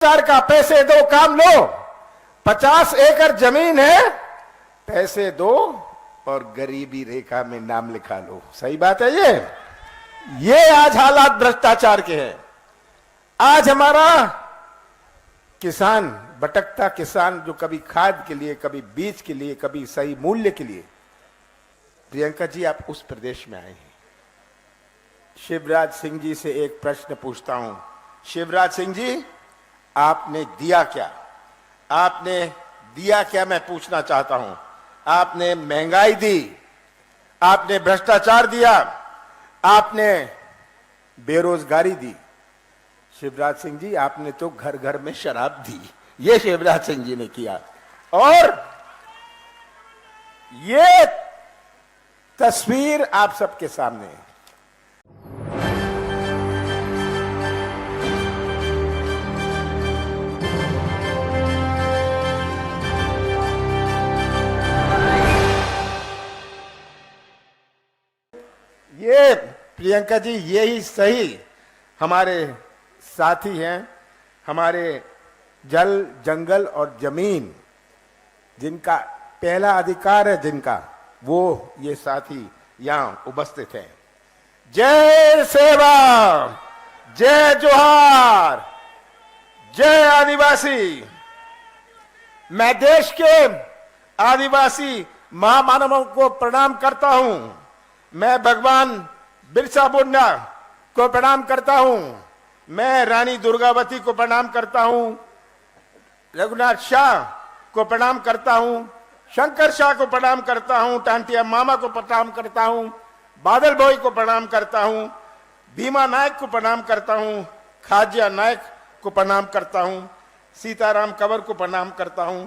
भ्रष्टाचार का पैसे दो काम लो, 50 एकड़ जमीन है, पैसे दो और गरीबी रेखा में नाम लिखा लो। सही बात है ये आज हालात भ्रष्टाचार के हैं। आज हमारा किसान, भटकता किसान, जो कभी खाद के लिए, कभी बीज के लिए, कभी सही मूल्य के लिए। प्रियंका जी, आप उस प्रदेश में आए हैं। शिवराज सिंह जी से एक प्रश्न पूछता हूं। शिवराज सिंह जी, आपने दिया क्या? आपने दिया क्या, मैं पूछना चाहता हूं। आपने महंगाई दी, आपने भ्रष्टाचार दिया, आपने बेरोजगारी दी। शिवराज सिंह जी, आपने तो घर घर में शराब दी। ये शिवराज सिंह जी ने किया। और ये तस्वीर आप सबके सामने है। ये प्रियंका जी, यही सही हमारे साथी हैं, हमारे जल, जंगल और जमीन जिनका पहला अधिकार है, जिनका, वो ये साथी यहां उपस्थित हैं। जय सेवा, जय जोहार, जय आदिवासी। मैं देश के आदिवासी महामानवों को प्रणाम करता हूं। मैं भगवान बिरसा मुंडा को प्रणाम करता हूं। मैं रानी दुर्गावती को प्रणाम करता हूं। रघुनाथ शाह को प्रणाम करता हूं। शंकर शाह को प्रणाम करता हूं। टांटिया मामा को प्रणाम करता हूं। बादल भाई को प्रणाम करता हूं। भीमा नायक को प्रणाम करता हूं। खाजिया नायक को प्रणाम करता हूं। सीताराम कंवर को प्रणाम करता हूं।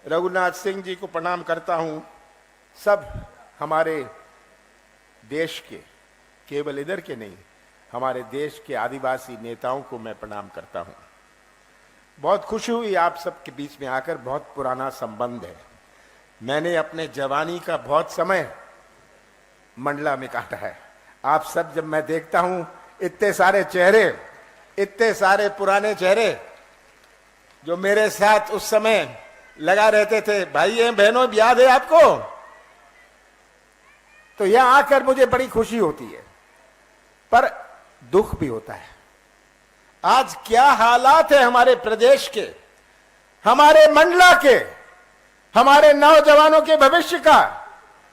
रघुनाथ सिंह जी को प्रणाम करता हूं। सब हमारे देश के, केवल इधर के नहीं, हमारे देश के आदिवासी नेताओं को मैं प्रणाम करता हूं। बहुत खुशी हुई आप सबके बीच में आकर। बहुत पुराना संबंध है। मैंने अपने जवानी का बहुत समय मंडला में काटा है। आप सब, जब मैं देखता हूं इतने सारे चेहरे, इतने सारे पुराने चेहरे जो मेरे साथ उस समय लगा रहते थे, भाई बहनों, याद है आपको? तो यहां आकर मुझे बड़ी खुशी होती है, पर दुख भी होता है। आज क्या हालात है हमारे प्रदेश के, हमारे मंडला के, हमारे नौजवानों के भविष्य का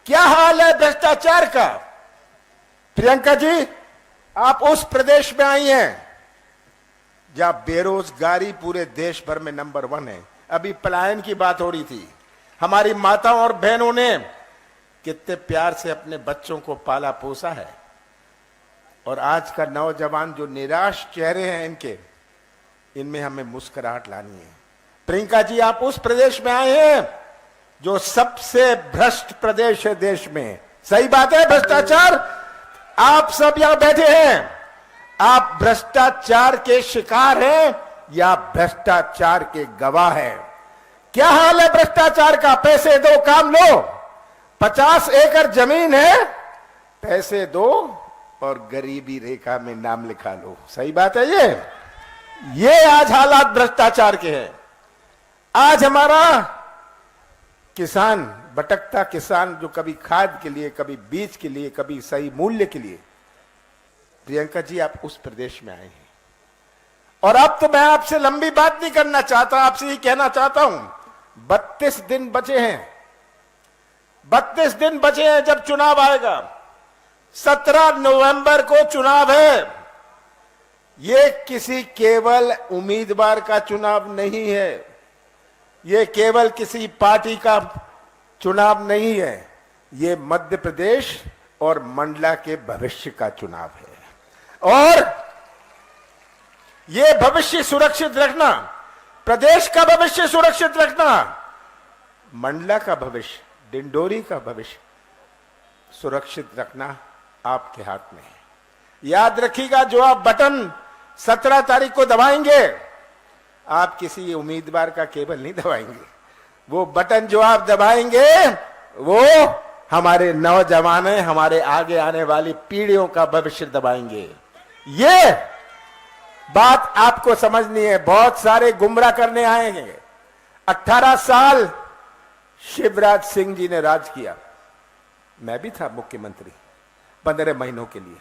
क्या हाल है भ्रष्टाचार का। प्रियंका जी, आप उस प्रदेश में आई हैं जहां बेरोजगारी पूरे देश भर में नंबर 1 है। अभी पलायन की बात हो रही थी। हमारी माताओं और बहनों ने कितने प्यार से अपने बच्चों को पाला पोसा है। और आज का नौजवान जो निराश चेहरे हैं इनके, इनमें हमें मुस्कुराहट लानी है। प्रियंका जी, आप उस प्रदेश में आए हैं जो सबसे भ्रष्ट प्रदेश है देश में। सही बात है, भ्रष्टाचार। आप सब यहां बैठे हैं, आप भ्रष्टाचार के शिकार हैं या भ्रष्टाचार के गवाह हैं? क्या हाल है भ्रष्टाचार का? पैसे दो काम लो, 50 एकड़ जमीन है, पैसे दो और गरीबी रेखा में नाम लिखा लो। सही बात है ये आज हालात भ्रष्टाचार के हैं। आज हमारा किसान, भटकता किसान, जो कभी खाद के लिए, कभी बीज के लिए, कभी सही मूल्य के लिए। प्रियंका जी, आप उस प्रदेश में आए हैं। और अब तो मैं आपसे लंबी बात नहीं करना चाहता, आपसे ही कहना चाहता हूं, 32 दिन बचे हैं। 32 दिन बचे हैं जब चुनाव आएगा। 17 नवंबर को चुनाव है। ये किसी केवल उम्मीदवार का चुनाव नहीं है, ये केवल किसी पार्टी का चुनाव नहीं है, ये मध्य प्रदेश और मंडला के भविष्य का चुनाव है। और ये भविष्य सुरक्षित रखना, प्रदेश का भविष्य सुरक्षित रखना, मंडला का भविष्य, डिंडोरी का भविष्य सुरक्षित रखना आपके हाथ में है। याद रखिएगा, जो आप बटन 17 तारीख को दबाएंगे, आप किसी उम्मीदवार का केवल नहीं दबाएंगे। वो बटन जो आप दबाएंगे वो हमारे नौजवान, हमारे आगे आने वाली पीढ़ियों का भविष्य दबाएंगे। ये बात आपको समझनी है। बहुत सारे गुमराह करने आएंगे। 18 साल शिवराज सिंह जी ने राज किया, मैं भी था मुख्यमंत्री 15 महीनों के लिए।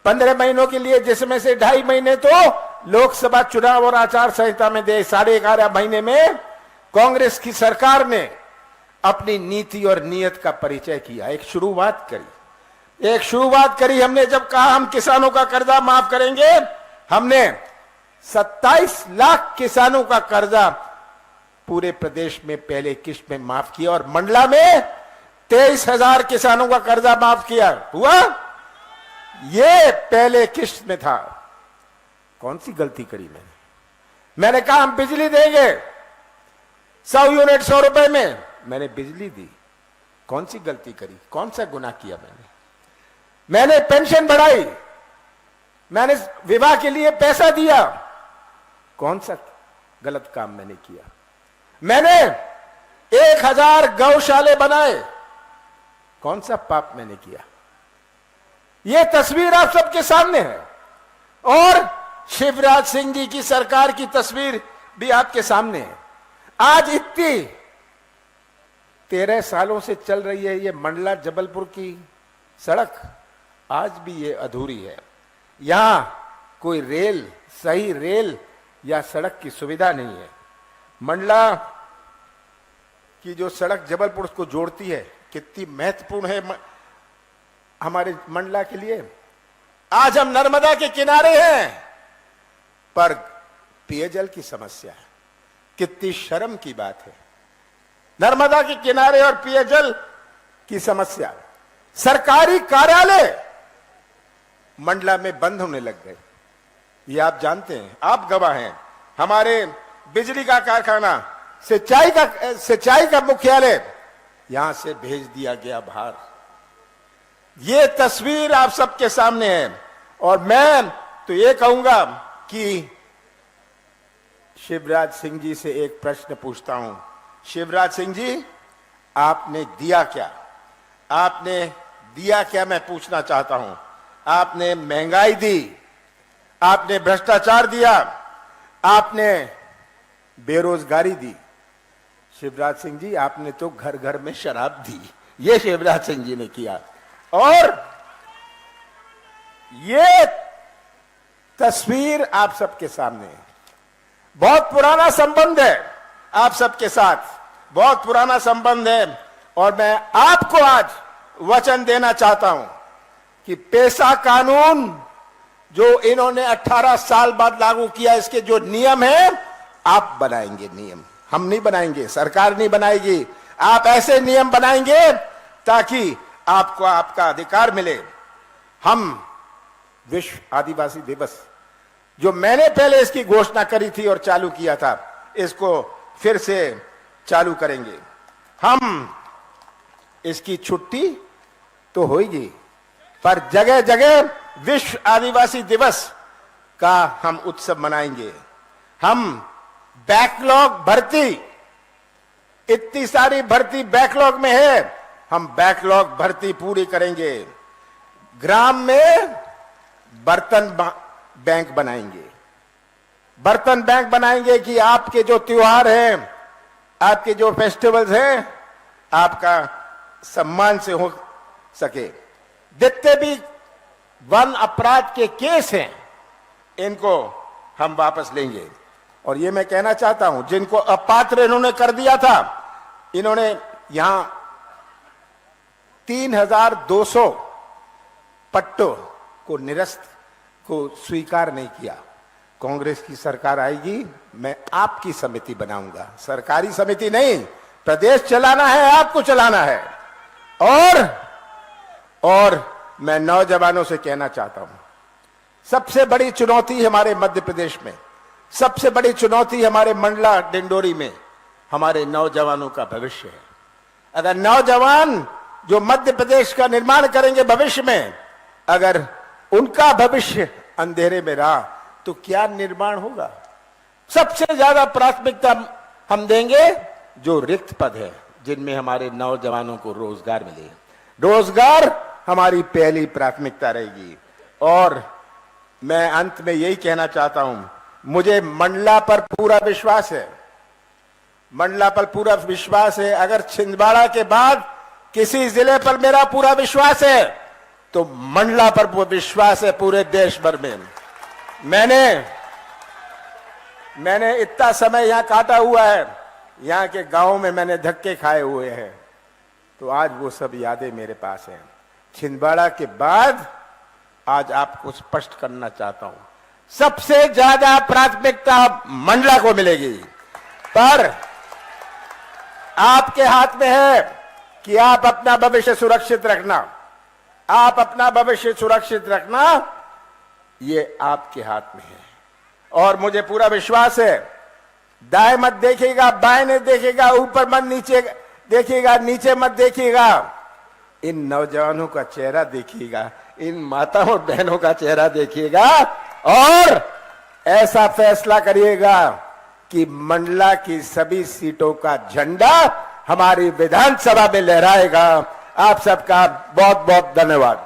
15 महीनों के लिए, जिसमें से 2.5 महीने तो लोकसभा चुनाव और आचार संहिता में दे। 11.5 महीने में कांग्रेस की सरकार ने अपनी नीति और नीयत का परिचय किया। एक शुरुआत करी हमने। जब कहा हम किसानों का कर्जा माफ करेंगे, हमने 27 लाख किसानों का कर्जा पूरे प्रदेश में पहले किश्त में माफ किया और मंडला में 23,000 किसानों का कर्जा माफ किया। हुआ ये पहले किश्त में था। कौन सी गलती करी मैंने कहा हम बिजली देंगे 100 यूनिट 100 रुपए में, मैंने बिजली दी। कौन सी गलती करी, कौन सा गुनाह किया मैंने पेंशन बढ़ाई, मैंने विवाह के लिए पैसा दिया, कौन सा गलत काम मैंने किया। मैंने 1000 गौशाले बनाए, कौन सा पाप मैंने किया। यह तस्वीर आप सबके सामने है और शिवराज सिंह जी की सरकार की तस्वीर भी आपके सामने है। आज इतनी 13 सालों से चल रही है ये मंडला जबलपुर की सड़क, आज भी ये अधूरी है। यहां कोई सही रेल या सड़क की सुविधा नहीं है। मंडला की जो सड़क जबलपुर को जोड़ती है कितनी महत्वपूर्ण है हमारे मंडला के लिए। आज हम नर्मदा के किनारे हैं पर पेयजल की समस्या है। कितनी शर्म की बात है, नर्मदा के किनारे और पेयजल की समस्या। सरकारी कार्यालय मंडला में बंद होने लग गए, ये आप जानते हैं, आप गवाह हैं। हमारे बिजली का कारखाना, सिंचाई का मुख्यालय यहां से भेज दिया गया बाहर। ये तस्वीर आप सबके सामने है और मैं तो ये कहूंगा कि शिवराज सिंह जी से एक प्रश्न पूछता हूं। शिवराज सिंह जी, आपने दिया क्या? मैं पूछना चाहता हूं। आपने महंगाई दी, आपने भ्रष्टाचार दिया, आपने बेरोजगारी दी। शिवराज सिंह जी, आपने तो घर घर में शराब दी, ये शिवराज सिंह जी ने किया। और ये तस्वीर आप सबके सामने है। बहुत पुराना संबंध है आप सबके साथ, बहुत पुराना संबंध है और मैं आपको आज वचन देना चाहता हूं कि पेशा कानून जो इन्होंने 18 साल बाद लागू किया, इसके जो नियम है आप बनाएंगे। नियम हम नहीं बनाएंगे, सरकार नहीं बनाएगी। आप ऐसे नियम बनाएंगे ताकि आपको आपका अधिकार मिले। हम विश्व आदिवासी दिवस जो मैंने पहले इसकी घोषणा करी थी और चालू किया था, इसको फिर से चालू करेंगे। हम इसकी छुट्टी तो होगी पर जगह जगह विश्व आदिवासी दिवस का हम उत्सव मनाएंगे। हम बैकलॉग भर्ती, इतनी सारी भर्ती बैकलॉग में है, हम बैकलॉग भर्ती पूरी करेंगे। ग्राम में बर्तन बैंक बनाएंगे कि आपके जो त्योहार हैं, आपके जो फेस्टिवल्स हैं, आपका सम्मान से हो सके। जितने भी वन अपराध के केस हैं, इनको हम वापस लेंगे। और ये मैं कहना चाहता हूं, जिनको अपात्र इन्होंने कर दिया था, इन्होंने यहां 3200 पट्टों को निरस्त को स्वीकार नहीं किया। कांग्रेस की सरकार आएगी, मैं आपकी समिति बनाऊंगा, सरकारी समिति नहीं। प्रदेश चलाना है, आपको चलाना है। और मैं नौजवानों से कहना चाहता हूं, सबसे बड़ी चुनौती हमारे मध्य प्रदेश में, सबसे बड़ी चुनौती हमारे मंडला डिंडोरी में हमारे नौजवानों का भविष्य है। अगर नौजवान जो मध्य प्रदेश का निर्माण करेंगे भविष्य में, अगर उनका भविष्य अंधेरे में रहा तो क्या निर्माण होगा। सबसे ज्यादा प्राथमिकता हम देंगे जो रिक्त पद है, जिनमें हमारे नौजवानों को रोजगार मिले। रोजगार हमारी पहली प्राथमिकता रहेगी। और मैं अंत में यही कहना चाहता हूं, मुझे मंडला पर पूरा विश्वास है, मंडला पर पूरा विश्वास है। अगर छिंदवाड़ा के बाद किसी जिले पर मेरा पूरा विश्वास है तो मंडला पर विश्वास है पूरे देश भर में। मैंने इतना समय यहां काटा हुआ है, यहां के गांव में मैंने धक्के खाए हुए हैं, तो आज वो सब यादें मेरे पास हैं। छिंदवाड़ा के बाद आज आपको स्पष्ट करना चाहता हूं, सबसे ज्यादा प्राथमिकता मंडला को मिलेगी, पर आपके हाथ में है कि आप अपना भविष्य सुरक्षित रखना, आप अपना भविष्य सुरक्षित रखना, ये आपके हाथ में है। और मुझे पूरा विश्वास है, दाएं मत देखिएगा, बाएं नहीं देखिएगा, ऊपर मत नीचे देखिएगा, नीचे मत देखिएगा, इन नौजवानों का चेहरा देखिएगा, इन माताओं बहनों का चेहरा देखिएगा और ऐसा फैसला करिएगा कि मंडला की सभी सीटों का झंडा हमारी विधानसभा में लहराएगा। आप सबका बहुत बहुत धन्यवाद।